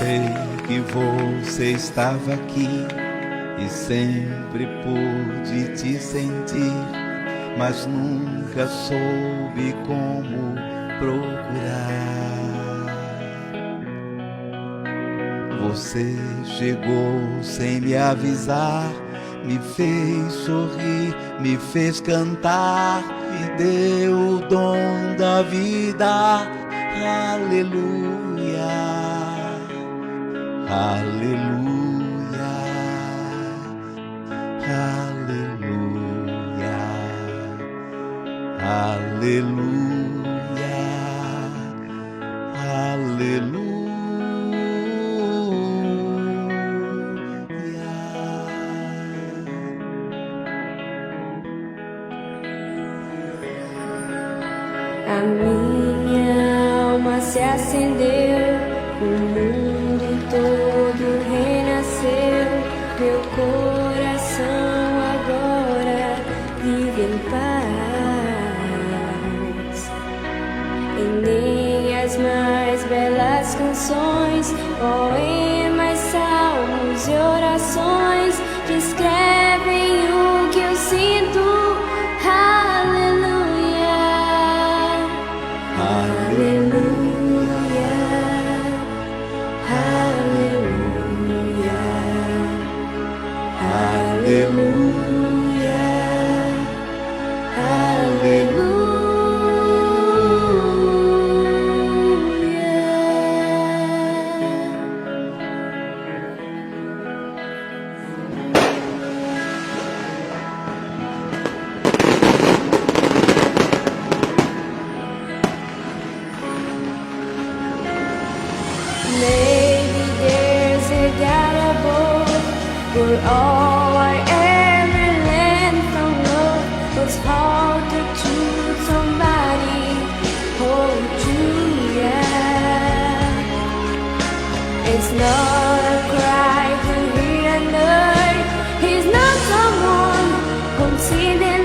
sei que você estava aqui e sempre pude te sentir, mas nunca soube como procurar. Você chegou sem me avisar, me fez sorrir, me fez cantar, me deu o dom da vida. Aleluia, aleluia, aleluia, aleluia, aleluia. A minha alma se acendeu, o mundo todo renasceu, meu coração agora vive em paz. E nem as mais belas canções, poemas, salmos e orações descrevem o que eu sinto. Maybe there's a God above, for all I ever learned from love was how to choose somebody hold true, yeah. It's not a cry to hear and earth, he's not someone considered